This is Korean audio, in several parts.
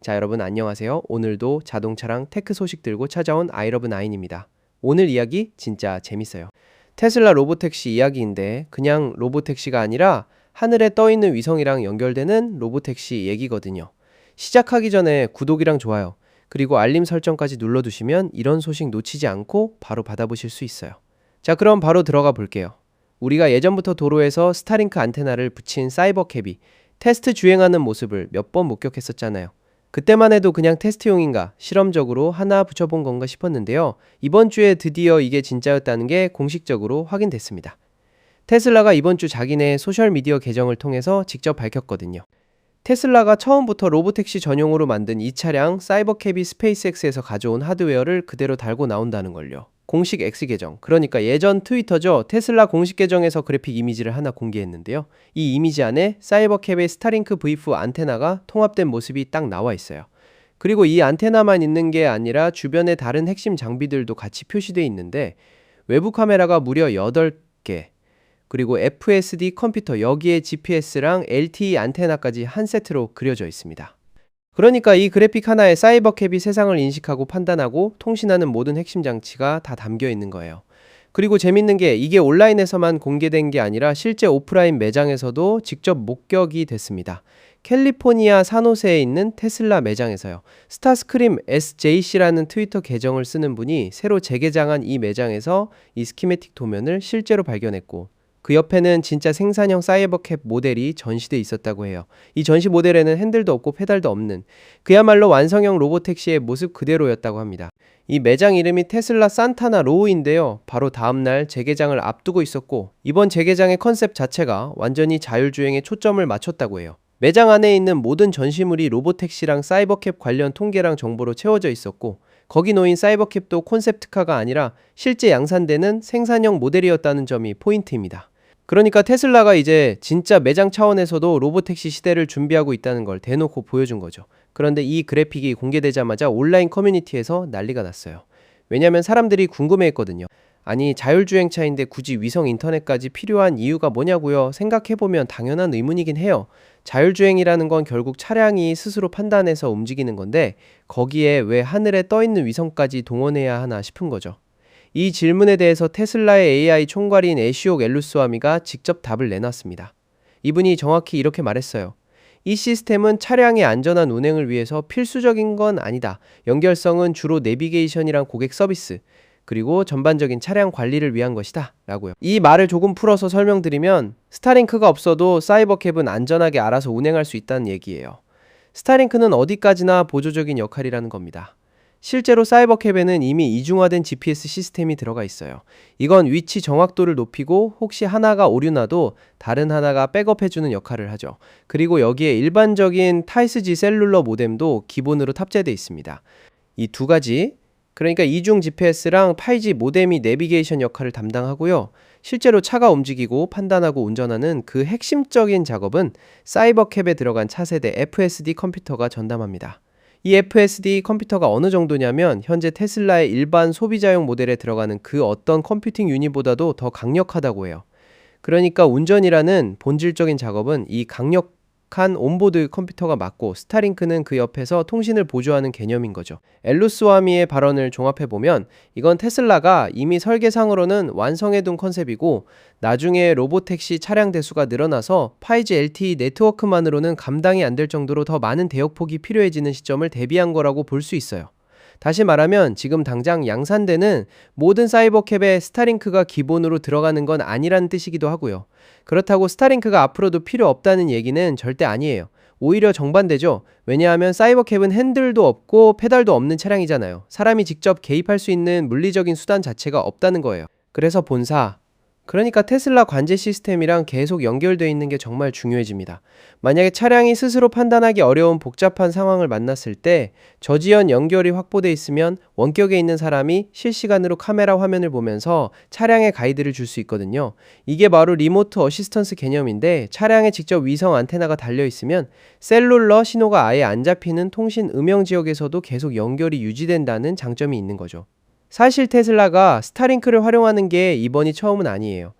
자, 여러분 안녕하세요. 오늘도 자동차랑 테크 소식 들고 찾아온 아이러브9입니다. 오늘 이야기 진짜 재밌어요. 테슬라 로보택시 이야기인데 그냥 로보택시가 아니라 하늘에 떠있는 위성이랑 연결되는 로보택시 얘기거든요. 시작하기 전에 구독이랑 좋아요, 그리고 알림 설정까지 눌러두시면 이런 소식 놓치지 않고 바로 받아보실 수 있어요. 자, 그럼 바로 들어가 볼게요. 우리가 예전부터 도로에서 스타링크 안테나를 붙인 사이버캡이 테스트 주행하는 모습을 몇 번 목격했었잖아요. 그때만 해도 그냥 테스트용인가, 실험적으로 하나 붙여본 건가 싶었는데요. 이번 주에 드디어 이게 진짜였다는 게 공식적으로 확인됐습니다. 테슬라가 이번 주 자기네 소셜미디어 계정을 통해서 직접 밝혔거든요. 테슬라가 처음부터 로보택시 전용으로 만든 이 차량 사이버캡이 스페이스X에서 가져온 하드웨어를 그대로 달고 나온다는 걸요. 공식 X 계정, 그러니까 예전 트위터죠. 테슬라 공식 계정에서 그래픽 이미지를 하나 공개했는데요. 이 이미지 안에 사이버캡의 스타링크 V4 안테나가 통합된 모습이 딱 나와 있어요. 그리고 이 안테나만 있는 게 아니라 주변에 다른 핵심 장비들도 같이 표시되어 있는데 외부 카메라가 무려 8개, 그리고 FSD 컴퓨터, 여기에 GPS랑 LTE 안테나까지 한 세트로 그려져 있습니다. 그러니까 이 그래픽 하나에 사이버캡이 세상을 인식하고 판단하고 통신하는 모든 핵심 장치가 다 담겨 있는 거예요. 그리고 재밌는 게 이게 온라인에서만 공개된 게 아니라 실제 오프라인 매장에서도 직접 목격이 됐습니다. 캘리포니아 산호세에 있는 테슬라 매장에서요. 스타스크림 SJC라는 트위터 계정을 쓰는 분이 새로 재개장한 이 매장에서 이 스키매틱 도면을 실제로 발견했고, 그 옆에는 진짜 생산형 사이버캡 모델이 전시돼 있었다고 해요. 이 전시 모델에는 핸들도 없고 페달도 없는, 그야말로 완성형 로보택시의 모습 그대로였다고 합니다. 이 매장 이름이 테슬라 산타나 로우인데요. 바로 다음날 재개장을 앞두고 있었고, 이번 재개장의 컨셉 자체가 완전히 자율주행에 초점을 맞췄다고 해요. 매장 안에 있는 모든 전시물이 로보택시랑 사이버캡 관련 통계랑 정보로 채워져 있었고, 거기 놓인 사이버캡도 콘셉트카가 아니라 실제 양산되는 생산형 모델이었다는 점이 포인트입니다. 그러니까 테슬라가 이제 진짜 매장 차원에서도 로보택시 시대를 준비하고 있다는 걸 대놓고 보여준 거죠. 그런데 이 그래픽이 공개되자마자 온라인 커뮤니티에서 난리가 났어요. 왜냐면 사람들이 궁금해했거든요. 아니, 자율주행차인데 굳이 위성 인터넷까지 필요한 이유가 뭐냐고요? 생각해보면 당연한 의문이긴 해요. 자율주행이라는 건 결국 차량이 스스로 판단해서 움직이는 건데 거기에 왜 하늘에 떠있는 위성까지 동원해야 하나 싶은 거죠. 이 질문에 대해서 테슬라의 AI 총괄인 애쉬옥 엘루스와미가 직접 답을 내놨습니다. 이분이 정확히 이렇게 말했어요. 이 시스템은 차량의 안전한 운행을 위해서 필수적인 건 아니다. 연결성은 주로 내비게이션이랑 고객 서비스, 그리고 전반적인 차량 관리를 위한 것이다 라고요. 이 말을 조금 풀어서 설명드리면 스타링크가 없어도 사이버캡은 안전하게 알아서 운행할 수 있다는 얘기예요. 스타링크는 어디까지나 보조적인 역할이라는 겁니다. 실제로 사이버캡에는 이미 이중화된 GPS 시스템이 들어가 있어요. 이건 위치 정확도를 높이고 혹시 하나가 오류나도 다른 하나가 백업해주는 역할을 하죠. 그리고 여기에 일반적인 타이스지 셀룰러 모뎀도 기본으로 탑재되어 있습니다. 이 두 가지, 그러니까 이중 GPS랑 5G 모뎀이 내비게이션 역할을 담당하고요. 실제로 차가 움직이고 판단하고 운전하는 그 핵심적인 작업은 사이버캡에 들어간 차세대 FSD 컴퓨터가 전담합니다. 이 FSD 컴퓨터가 어느 정도냐면 현재 테슬라의 일반 소비자용 모델에 들어가는 그 어떤 컴퓨팅 유닛보다도 더 강력하다고 해요. 그러니까 운전이라는 본질적인 작업은 이 강력한 온보드 컴퓨터가 맡고 스타링크는 그 옆에서 통신을 보조하는 개념인 거죠. 엘루스와미의 발언을 종합해보면 이건 테슬라가 이미 설계상으로는 완성해둔 컨셉이고 나중에 로보택시 차량 대수가 늘어나서 5G LTE 네트워크만으로는 감당이 안 될 정도로 더 많은 대역폭이 필요해지는 시점을 대비한 거라고 볼 수 있어요. 다시 말하면 지금 당장 양산되는 모든 사이버캡에 스타링크가 기본으로 들어가는 건 아니라는 뜻이기도 하고요. 그렇다고 스타링크가 앞으로도 필요 없다는 얘기는 절대 아니에요. 오히려 정반대죠. 왜냐하면 사이버캡은 핸들도 없고 페달도 없는 차량이잖아요. 사람이 직접 개입할 수 있는 물리적인 수단 자체가 없다는 거예요. 그래서 본사, 그러니까 테슬라 관제 시스템이랑 계속 연결되어 있는 게 정말 중요해집니다. 만약에 차량이 스스로 판단하기 어려운 복잡한 상황을 만났을 때 저지연 연결이 확보되어 있으면 원격에 있는 사람이 실시간으로 카메라 화면을 보면서 차량의 가이드를 줄 수 있거든요. 이게 바로 리모트 어시스턴스 개념인데 차량에 직접 위성 안테나가 달려 있으면 셀룰러 신호가 아예 안 잡히는 통신 음영 지역에서도 계속 연결이 유지된다는 장점이 있는 거죠. 사실 테슬라가 스타링크를 활용하는 게 이번이 처음은 아니에요.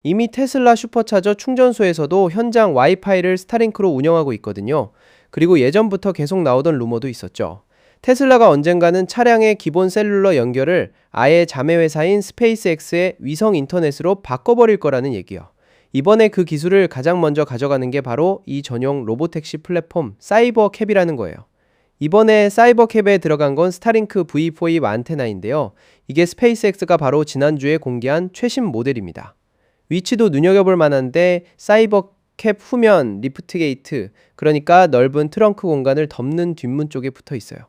이미 테슬라 슈퍼차저 충전소에서도 현장 와이파이를 스타링크로 운영하고 있거든요. 그리고 예전부터 계속 나오던 루머도 있었죠. 테슬라가 언젠가는 차량의 기본 셀룰러 연결을 아예 자매회사인 스페이스X의 위성 인터넷으로 바꿔버릴 거라는 얘기요. 이번에 그 기술을 가장 먼저 가져가는 게 바로 이 전용 로보택시 플랫폼 사이버캡이라는 거예요. 이번에 사이버캡에 들어간 건 스타링크 V4 안테나인데요. 이게 스페이스X가 바로 지난주에 공개한 최신 모델입니다. 위치도 눈여겨볼 만한데 사이버캡 후면 리프트게이트, 그러니까 넓은 트렁크 공간을 덮는 뒷문 쪽에 붙어 있어요.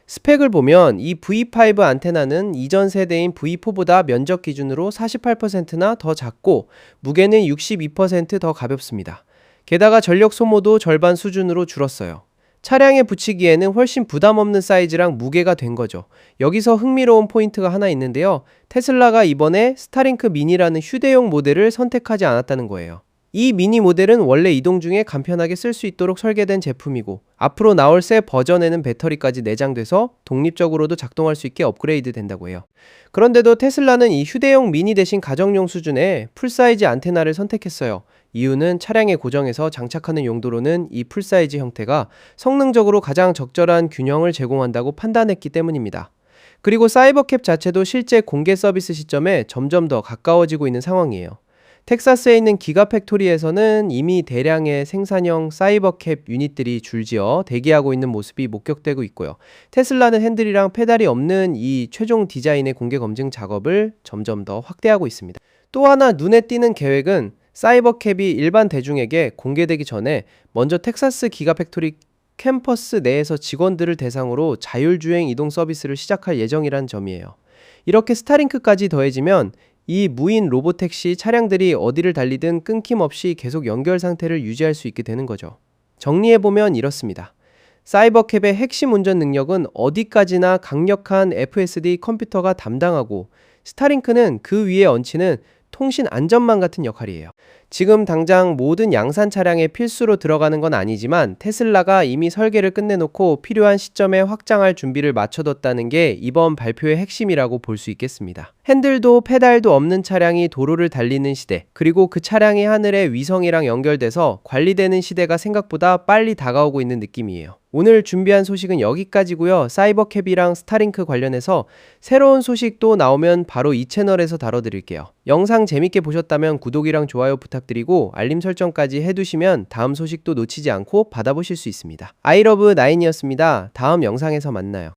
스펙을 보면 이 V5 안테나는 이전 세대인 V4보다 면적 기준으로 48%나 더 작고 무게는 62% 더 가볍습니다. 게다가 전력 소모도 절반 수준으로 줄었어요. 차량에 붙이기에는 훨씬 부담 없는 사이즈랑 무게가 된 거죠. 여기서 흥미로운 포인트가 하나 있는데요. 테슬라가 이번에 스타링크 미니라는 휴대용 모델을 선택하지 않았다는 거예요. 이 미니 모델은 원래 이동 중에 간편하게 쓸 수 있도록 설계된 제품이고 앞으로 나올 새 버전에는 배터리까지 내장돼서 독립적으로도 작동할 수 있게 업그레이드 된다고 해요. 그런데도 테슬라는 이 휴대용 미니 대신 가정용 수준의 풀사이즈 안테나를 선택했어요. 이유는 차량에 고정해서 장착하는 용도로는 이 풀사이즈 형태가 성능적으로 가장 적절한 균형을 제공한다고 판단했기 때문입니다. 그리고 사이버캡 자체도 실제 공개 서비스 시점에 점점 더 가까워지고 있는 상황이에요. 텍사스에 있는 기가팩토리에서는 이미 대량의 생산형 사이버캡 유닛들이 줄지어 대기하고 있는 모습이 목격되고 있고요. 테슬라는 핸들이랑 페달이 없는 이 최종 디자인의 공개 검증 작업을 점점 더 확대하고 있습니다. 또 하나 눈에 띄는 계획은 사이버캡이 일반 대중에게 공개되기 전에 먼저 텍사스 기가팩토리 캠퍼스 내에서 직원들을 대상으로 자율주행 이동 서비스를 시작할 예정이란 점이에요. 이렇게 스타링크까지 더해지면 이 무인 로보택시 차량들이 어디를 달리든 끊김없이 계속 연결 상태를 유지할 수 있게 되는 거죠. 정리해보면 이렇습니다. 사이버캡의 핵심 운전 능력은 어디까지나 강력한 FSD 컴퓨터가 담당하고 스타링크는 그 위에 얹히는 통신 안전망 같은 역할이에요. 지금 당장 모든 양산 차량에 필수로 들어가는 건 아니지만 테슬라가 이미 설계를 끝내놓고 필요한 시점에 확장할 준비를 마쳐뒀다는 게 이번 발표의 핵심이라고 볼 수 있겠습니다. 핸들도 페달도 없는 차량이 도로를 달리는 시대, 그리고 그 차량이 하늘에 위성이랑 연결돼서 관리되는 시대가 생각보다 빨리 다가오고 있는 느낌이에요. 오늘 준비한 소식은 여기까지고요. 사이버캡이랑 스타링크 관련해서 새로운 소식도 나오면 바로 이 채널에서 다뤄드릴게요. 영상 재밌게 보셨다면 구독이랑 좋아요 부탁드리고 알림 설정까지 해두시면 다음 소식도 놓치지 않고 받아보실 수 있습니다. 아이러브9이었습니다. 다음 영상에서 만나요.